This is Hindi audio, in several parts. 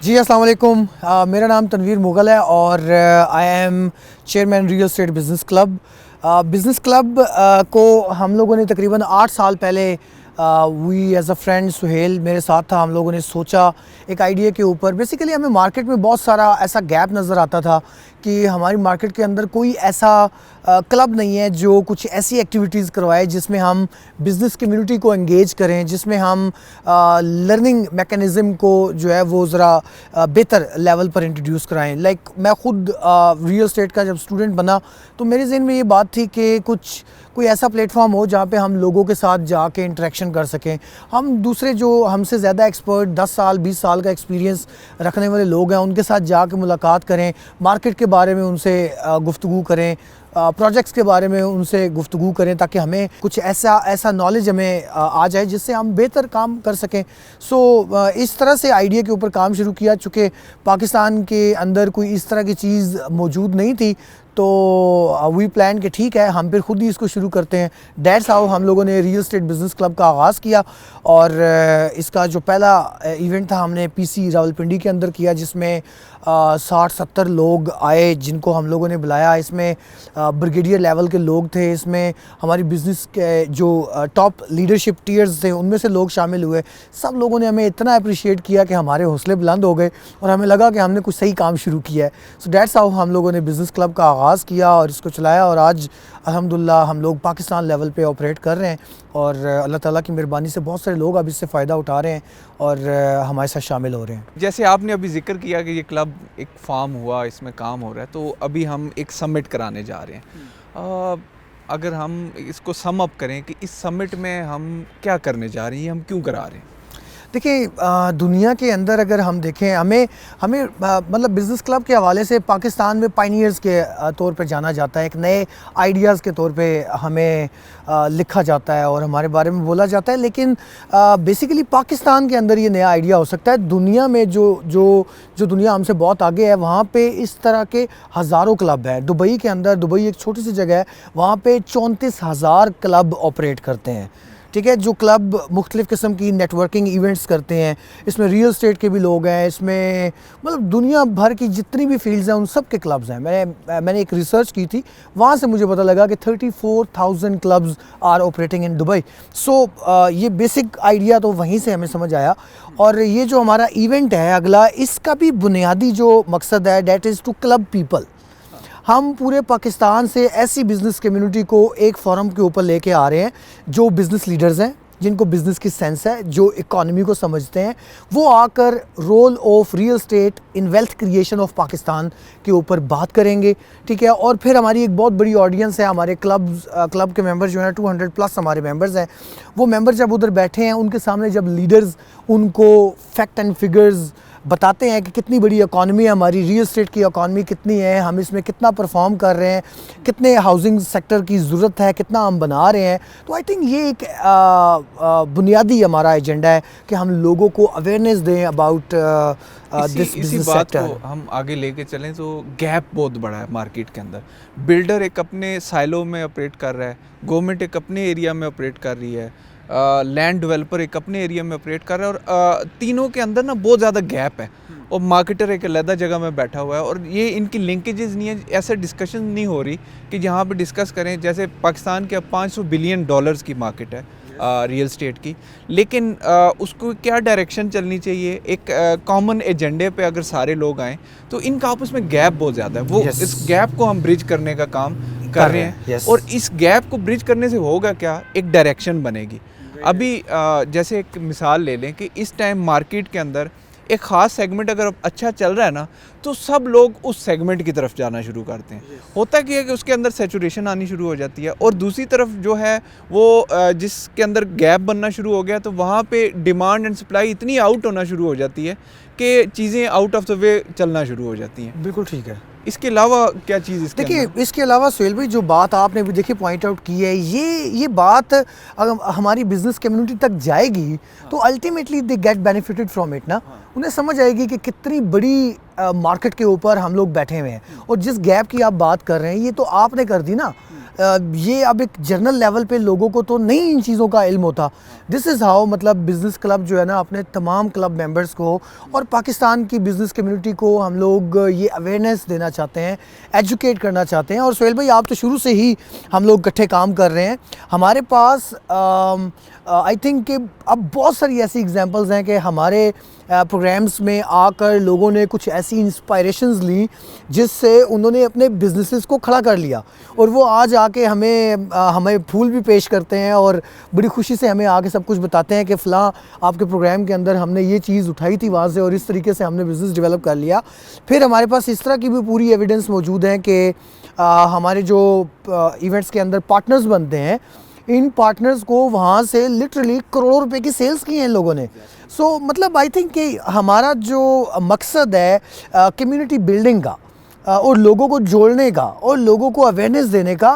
जी अस्सलाम वालेकुम। मेरा नाम तनवीर मुग़ल है और I am chairman real estate business club. Business club को हम लोगों ने तकरीबन 8 साल पहले we as a friend Suhail मेरे साथ था। हम लोगों ने सोचा एक आइडिया के ऊपर। बेसिकली हमें मार्केट में बहुत सारा ऐसा गैप नज़र आता था कि हमारी मार्केट के अंदर कोई ऐसा क्लब नहीं है जो कुछ ऐसी एक्टिविटीज़ करवाए जिसमें हम बिज़नेस कम्युनिटी को एंगेज करें, जिसमें हम लर्निंग मैकेनिज़्म को जो है वो ज़रा बेहतर लेवल पर इंट्रोड्यूस कराएं। लाइक मैं ख़ुद रियल एस्टेट का जब स्टूडेंट बना तो मेरे ज़हन में ये बात थी कि कोई ऐसा प्लेटफॉर्म हो जहाँ पे हम लोगों के साथ जाके इंटरेक्शन कर सकें। हम दूसरे जो हमसे ज़्यादा एक्सपर्ट 10 साल 20 साल का एक्सपीरियंस रखने वाले लोग हैं उनके साथ जाके मुलाकात करें, मार्केट के बारे में उनसे गुफ्तगू करें, प्रोजेक्ट्स के बारे में उनसे गुफ्तगू करें ताकि हमें कुछ ऐसा नॉलेज हमें आ जाए जिससे हम बेहतर काम कर सकें। सो इस तरह से आइडिया के ऊपर काम शुरू किया। चूँकि पाकिस्तान के अंदर कोई इस तरह की चीज़ मौजूद नहीं थी तो वी प्लान कि ठीक है हम फिर ख़ुद ही इसको शुरू करते हैं। दैट्स हाउ हम लोगों ने रियल एस्टेट बिज़नेस क्लब का आगाज़ किया और इसका जो पहला इवेंट था हमने पीसी रावलपिंडी के अंदर किया, जिसमें 60-70 लोग आए जिनको हम लोगों ने बुलाया। इसमें ब्रिगेडियर लेवल के लोग थे, इसमें हमारी बिज़नेस के जो टॉप लीडरशिप टीयर्स थे उनमें से लोग शामिल हुए। सब लोगों ने हमें इतना अप्रिशिएट किया कि हमारे हौसले बुलंद हो गए और हमें लगा कि हमने कुछ सही काम शुरू किया है। सो दैट्स हाउ हम लोगों ने बिज़नेस क्लब का आगाज़ किया और इसको चलाया और आज अल्हम्दुलिल्लाह हम लोग पाकिस्तान लेवल पे ऑपरेट कर रहे हैं और अल्लाह ताला की मेहरबानी से बहुत सारे लोग अब इससे फ़ायदा उठा रहे हैं और हमारे साथ शामिल हो रहे हैं। जैसे आपने अभी जिक्र किया कि ये क्लब एक फार्म हुआ, इसमें काम हो रहा है, तो अभी हम एक समिट कराने जा रहे हैं। अगर हम इसको सम अप करें कि इस समिट में हम क्या करने जा रहे हैं, हम क्यों करा रहे हैं? देखिए दुनिया के अंदर अगर हम देखें हमें मतलब बिज़नेस क्लब के हवाले से पाकिस्तान में पायनियर्स के तौर पे जाना जाता है। एक नए आइडियाज़ के तौर पे हमें लिखा जाता है और हमारे बारे में बोला जाता है, लेकिन बेसिकली पाकिस्तान के अंदर ये नया आइडिया हो सकता है। दुनिया में जो दुनिया हमसे बहुत आगे है वहाँ पे इस तरह के हज़ारों क्लब हैं। दुबई के अंदर, दुबई एक छोटी सी जगह है, वहाँ पे 34,000 क्लब ऑपरेट करते हैं। ठीक है, जो क्लब मुख्तलिफ़ किस्म की नेटवर्किंग इवेंट्स करते हैं। इसमें रियल एस्टेट के भी लोग हैं, इसमें मतलब दुनिया भर की जितनी भी फील्ड्स हैं उन सब के क्लब्स हैं। मैंने एक रिसर्च की थी, वहाँ से मुझे पता लगा कि 34,000 clubs are operating in Dubai. So ये बेसिक आइडिया तो वहीं से हमें समझ आया। और ये जो हमारा इवेंट है अगला, इसका भी बुनियादी जो मकसद है that is to club people. हम पूरे पाकिस्तान से ऐसी बिज़नेस कम्युनिटी को एक फोरम के ऊपर लेके आ रहे हैं जो बिज़नेस लीडर्स हैं, जिनको बिज़नेस की सेंस है, जो इकॉनमी को समझते हैं। वो आकर role of real estate in wealth creation of Pakistan के ऊपर बात करेंगे। ठीक है, और फिर हमारी एक बहुत बड़ी ऑडियंस है। हमारे क्लब के मेंबर जो हैं 200 प्लस हमारे मेंबर्स हैं। वो मेंबर जब उधर बैठे हैं उनके सामने जब लीडर्स उनको फैक्ट एंड फिगर्स बताते हैं कि कितनी बड़ी इकॉनमी है हमारी, रियल एस्टेट की इकॉनमी कितनी है, हम इसमें कितना परफॉर्म कर रहे हैं, कितने हाउसिंग सेक्टर की ज़रूरत है, कितना हम बना रहे हैं, तो आई थिंक ये एक बुनियादी हमारा एजेंडा है कि हम लोगों को अवेयरनेस दें अबाउट दिस बिजनेस सेक्टर। हम आगे लेके चलें तो गैप बहुत बड़ा है मार्केट के अंदर। बिल्डर एक अपने साइलो में ऑपरेट कर रहा है, गवर्नमेंट एक अपने एरिया में ऑपरेट कर रही है, लैंड डेवलपर एक अपने एरिया में ऑपरेट कर रहा है और तीनों के अंदर ना बहुत ज़्यादा गैप है और मार्केटर एक अलग जगह में बैठा हुआ है और ये इनकी लिंकेजेस नहीं है। ऐसे डिस्कशन नहीं हो रही कि जहाँ पे डिस्कस करें। जैसे पाकिस्तान के अब $500 बिलियन की मार्केट है रियल एस्टेट की, लेकिन उसको क्या डायरेक्शन चलनी चाहिए, एक कॉमन एजेंडे पे अगर सारे लोग आएँ तो इनका आपस में गैप बहुत ज़्यादा है। वो इस गैप को हम ब्रिज करने का काम कर रहे हैं और इस गैप को ब्रिज करने से होगा क्या, एक डायरेक्शन बनेगी। अभी जैसे एक मिसाल ले लें कि इस टाइम मार्केट के अंदर एक ख़ास सेगमेंट अगर अच्छा चल रहा है ना तो सब लोग उस सेगमेंट की तरफ जाना शुरू करते हैं। होता क्या है कि उसके अंदर सैचुरेशन आनी शुरू हो जाती है और दूसरी तरफ जो है वो जिसके अंदर गैप बनना शुरू हो गया तो वहाँ पे डिमांड एंड सप्लाई इतनी आउट होना शुरू हो जाती है कि चीज़ें आउट ऑफ द वे चलना शुरू हो जाती हैं। बिल्कुल ठीक है। इसके अलावा क्या चीज़ देखिए, इसके अलावा सुहेल भाई जो बात आपने भी देखिए पॉइंट आउट की है, ये बात अगर हमारी बिजनेस कम्युनिटी तक जाएगी तो ultimately they get benefited from it ना। उन्हें समझ आएगी कि कितनी बड़ी मार्केट के ऊपर हम लोग बैठे हुए हैं और जिस गैप की आप बात कर रहे हैं ये तो आपने कर दी ना। ये अब एक जनरल लेवल पे लोगों को तो नहीं इन चीज़ों का इल्म होता। दिस इज़ हाउ मतलब बिज़नेस क्लब जो है ना अपने तमाम क्लब मेंबर्स को और पाकिस्तान की बिज़नेस कम्युनिटी को हम लोग ये अवेयरनेस देना चाहते हैं, एजुकेट करना चाहते हैं। और सोहेल भाई आप तो शुरू से ही हम लोग इकट्ठे काम कर रहे हैं। हमारे पास आई थिंक कि अब बहुत सारी ऐसी एग्जांपल्स हैं कि हमारे प्रोग्राम्स में आकर लोगों ने कुछ ऐसी इंस्पायरेशंस ली जिससे उन्होंने अपने बिजनेसेस को खड़ा कर लिया और वो आज आके हमें फूल भी पेश करते हैं और बड़ी खुशी से हमें आके सब कुछ बताते हैं कि फ़लाँ आपके प्रोग्राम के अंदर हमने ये चीज़ उठाई थी वहाँ से और इस तरीके से हमने बिज़नेस डेवलप कर लिया। फिर हमारे पास इस तरह की भी पूरी एविडेंस मौजूद है कि हमारे जो इवेंट्स के अंदर पार्टनर्स बनते हैं, इन पार्टनर्स को वहाँ से लिटरली करोड़ों रुपए की सेल्स की हैं इन लोगों ने। सो मतलब आई थिंक कि हमारा जो मकसद है कम्युनिटी बिल्डिंग का और लोगों को जोड़ने का और लोगों को अवेयरनेस देने का,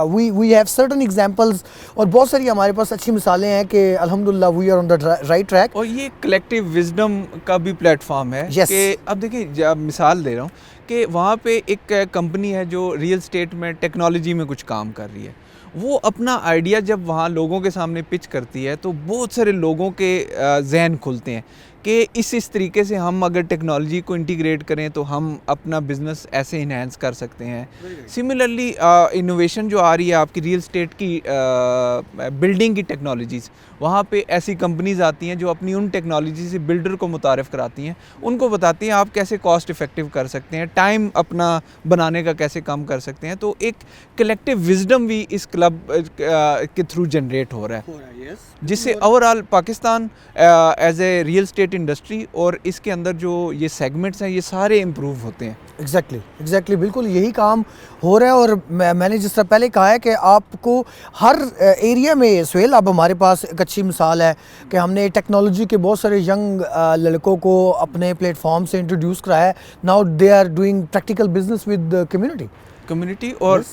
वी हैव सर्टेन एग्जांपल्स और बहुत सारी हमारे पास अच्छी मिसालें हैं कि अल्हम्दुलिल्लाह we are on the right track. और ये कलेक्टिव विजडम का भी प्लेटफॉर्म है Yes. कि अब देखिए जब मिसाल दे रहा हूँ कि वहाँ पे एक कंपनी है जो रियल स्टेट में टेक्नोलॉजी में कुछ काम कर रही है। वो अपना आइडिया जब वहाँ लोगों के सामने पिच करती है तो बहुत सारे लोगों के जहन खुलते हैं कि इस तरीके से हम अगर टेक्नोलॉजी को इंटीग्रेट करें तो हम अपना बिज़नेस ऐसे इन्हेंस कर सकते हैं। सिमिलरली इनोवेशन जो आ रही है आपकी रियल स्टेट की बिल्डिंग की टेक्नोलॉजीज़, वहाँ पे ऐसी कंपनीज आती हैं जो अपनी उन टेक्नोलॉजी से बिल्डर को मुतारिफ़ कराती हैं, उनको बताती हैं आप कैसे कॉस्ट इफ़ेक्टिव कर सकते हैं, टाइम अपना बनाने का कैसे कम कर सकते हैं। तो एक कलेक्टिव विजडम भी इस क्लब के थ्रू जनरेट हो रहा है, जिससे overall Pakistan as a real state industry और इसके अंदर जो ये सेगमेंट्स हैं ये सारे इम्प्रूव होते हैं। एग्जैक्टली बिल्कुल यही काम हो रहा है। और मैंने जिस तरह पहले कहा है कि आपको हर एरिया में सोहेल, अब हमारे पास एक अच्छी मिसाल है कि हमने टेक्नोलॉजी के बहुत सारे यंग लड़कों को अपने प्लेटफॉर्म से इंट्रोड्यूस कराया है। Now they are doing practical business with community. और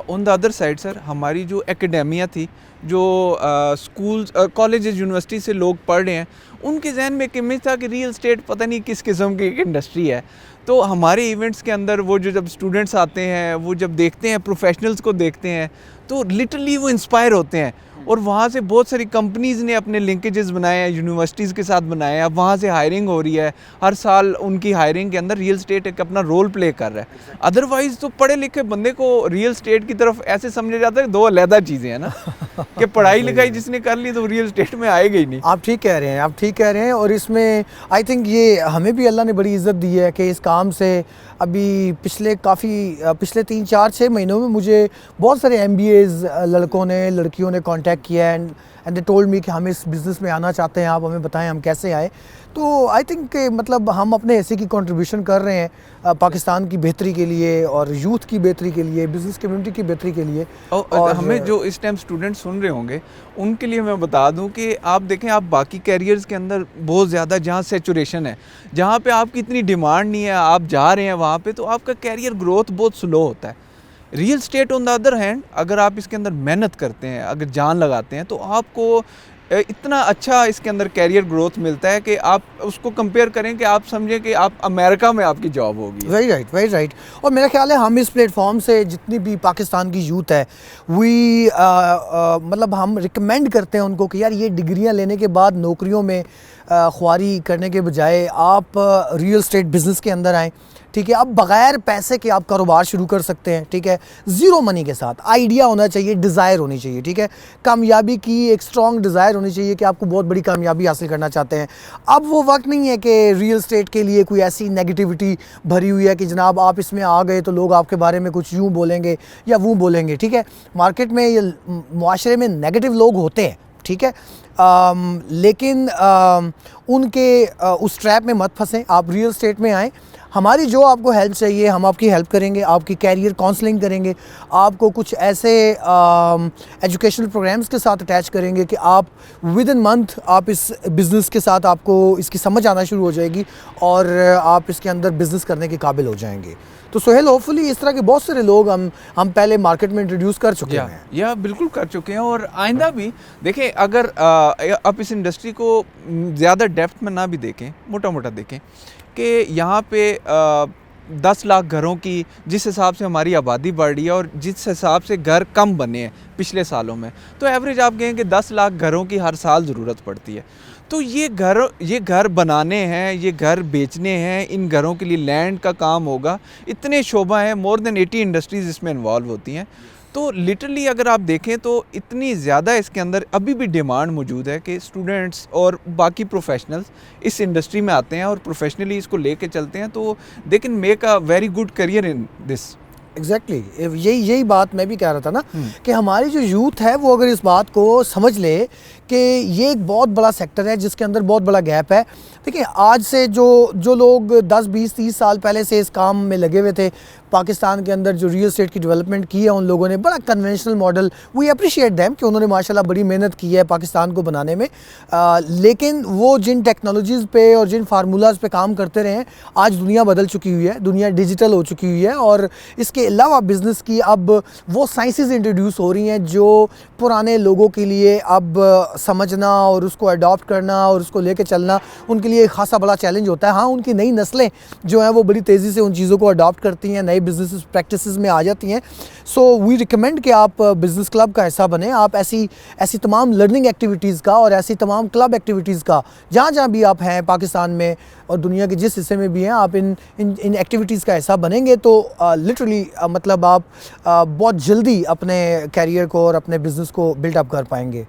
on the other side sir, हमारी जो एकेडेमिया थी, जो स्कूल्स कॉलेजेस यूनिवर्सिटी से लोग पढ़ रहे हैं, उनके जहन में एक इमेज था कि रियल स्टेट पता नहीं किस किस्म की एक इंडस्ट्री है। तो हमारे इवेंट्स के अंदर वो जो जब स्टूडेंट्स आते हैं, वो जब देखते हैं, प्रोफेशनल्स को देखते हैं, तो लिटरली वो इंस्पायर होते हैं। और वहाँ से बहुत सारी कंपनीज़ ने अपने लिंकेजेस बनाए हैं, यूनिवर्सिटीज़ के साथ बनाए हैं। अब वहाँ से हायरिंग हो रही है, हर साल उनकी हायरिंग के अंदर रियल स्टेट एक अपना रोल प्ले कर रहा है। अदरवाइज़ तो पढ़े लिखे बंदे को रियल स्टेट की तरफ ऐसे समझा जाता है दो अलहदा चीज़ें हैं ना कि पढ़ाई लिखाई जिसने कर ली तो रियल स्टेट में आएगा ही नहीं। आप ठीक कह रहे हैं और इसमें आई थिंक ये हमें भी अल्लाह ने बड़ी इज़्ज़त दी है कि इस काम से अभी पिछले 3-4-6 महीनों में मुझे बहुत सारे MBAs लड़कों ने लड़कियों ने कांटेक्ट किया है एंड दे टोल्ड मी कि हम इस बिज़नेस में आना चाहते हैं, आप हमें बताएं हम कैसे आए। तो आई थिंक मतलब हम अपने हिस्से की कंट्रीब्यूशन कर रहे हैं पाकिस्तान की बेहतरी के लिए और यूथ की बेहतरी के लिए, बिज़नेस कम्युनिटी की बेहतरी के लिए। और हमें जो इस टाइम स्टूडेंट सुन रहे होंगे उनके लिए मैं बता दूं कि आप देखें, आप बाकी कैरियर्स के अंदर बहुत ज़्यादा जहाँ सेचुरेशन है, जहाँ पे आपकी इतनी डिमांड नहीं है, आप जा रहे हैं वहाँ पे, तो आपका कैरियर ग्रोथ बहुत स्लो होता है। Real estate on the other hand, अगर आप इसके अंदर मेहनत करते हैं, अगर जान लगाते हैं, तो आपको इतना अच्छा इसके अंदर कैरियर ग्रोथ मिलता है कि आप उसको कंपेयर करें कि आप समझें कि आप अमेरिका में आपकी जॉब होगी। Very right. और मेरा ख्याल है हम इस प्लेटफॉर्म से जितनी भी पाकिस्तान की यूथ है, मतलब हम रिकमेंड करते हैं उनको कि यार ये डिग्रियां लेने के बाद नौकरियों में ख्वारी करने के बजाय आप रियल स्टेट बिज़नेस के अंदर आएँ। ठीक है, अब बग़ैर पैसे के आप कारोबार शुरू कर सकते हैं। ठीक है, ज़ीरो मनी के साथ आइडिया होना चाहिए, डिज़ायर होनी चाहिए। ठीक है, कामयाबी की एक स्ट्रॉन्ग डिज़ायर होनी चाहिए कि आपको बहुत बड़ी कामयाबी हासिल करना चाहते हैं। अब वो वक्त नहीं है कि रियल स्टेट के लिए कोई ऐसी नेगेटिविटी भरी हुई है कि जनाब आप इसमें आ गए तो लोग आपके बारे में कुछ यूँ बोलेंगे या वो बोलेंगे। ठीक है, मार्केट में ये मुआशरे में नेगेटिव लोग होते हैं। ठीक है, लेकिन उनके उस ट्रैप में मत फंसें, आप रियल स्टेट में आएँ। हमारी जो आपको हेल्प चाहिए हम आपकी हेल्प करेंगे, आपकी कैरियर काउंसलिंग करेंगे, आपको कुछ ऐसे एजुकेशनल प्रोग्राम्स के साथ अटैच करेंगे कि आप विद इन मंथ आप इस बिज़नेस के साथ आपको इसकी समझ आना शुरू हो जाएगी और आप इसके अंदर बिज़नेस करने के काबिल हो जाएंगे। तो सोहेल, होपफुली इस तरह के बहुत सारे लोग हम पहले मार्केट में इंट्रोड्यूस कर चुके हैं या बिल्कुल कर चुके हैं और आइंदा भी देखें। अगर आप इस इंडस्ट्री को ज़्यादा डेप्थ में ना भी देखें, मोटा मोटा देखें कि यहाँ पे 10 लाख घरों की जिस हिसाब से हमारी आबादी बढ़ रही है और जिस हिसाब से घर कम बने हैं पिछले सालों में, तो एवरेज आप कहेंगे 10 लाख घरों की हर साल ज़रूरत पड़ती है। तो ये घर बनाने हैं, ये घर बेचने हैं, इन घरों के लिए लैंड का काम होगा, इतने शोबा हैं, मोर देन 80 इंडस्ट्रीज़ इसमें इन्वॉल्व होती हैं। तो लिटरली अगर आप देखें तो इतनी ज़्यादा इसके अंदर अभी भी डिमांड मौजूद है कि स्टूडेंट्स और बाकी प्रोफेशनल्स इस इंडस्ट्री में आते हैं और प्रोफेशनली इसको लेके चलते हैं, तो they can make a very good career in this. Exactly यही बात मैं भी कह रहा था ना कि हमारी जो यूथ है वो अगर इस बात को समझ ले कि ये एक बहुत बड़ा सेक्टर है जिसके अंदर बहुत बड़ा गैप है। देखिए आज से जो लोग 10, 20, 30 साल पहले से इस काम में लगे हुए थे, पाकिस्तान के अंदर जो रियल एस्टेट की डेवलपमेंट की है उन लोगों ने बड़ा conventional model, we appreciate them कि उन्होंने माशाल्लाह बड़ी मेहनत की है पाकिस्तान को बनाने में, लेकिन वो जिन टेक्नोलॉजीज़ पे और जिन फार्मूलाज पे काम करते रहे हैं, आज दुनिया बदल चुकी हुई है, दुनिया डिजिटल हो चुकी हुई है और इसके अलावा बिज़नेस की अब वो साइंसेस इंट्रोड्यूस हो रही हैं जो पुराने लोगों के लिए अब समझना और उसको अडॉप्ट करना और उसको लेके चलना उनके लिए खासा बड़ा चैलेंज होता है। हाँ, उनकी नई नस्लें जो हैं वो बड़ी तेज़ी से उन चीज़ों को अडॉप्ट करती हैं, नए बिजनेस प्रैक्टिसेस में आ जाती हैं। सो वी रिकमेंड कि आप बिज़नेस क्लब का हिस्सा बने। आप ऐसी तमाम लर्निंग एक्टिविटीज़ का और ऐसी तमाम क्लब एक्टिविटीज़ का जहाँ भी आप हैं पाकिस्तान में और दुनिया के जिस हिस्से में भी हैं, आप इन एक्टिविटीज़ का हिस्सा बनेंगे तो लिटरली मतलब आप बहुत जल्दी अपने कैरियर को और अपने बिज़नेस को बिल्डअप कर पाएंगे।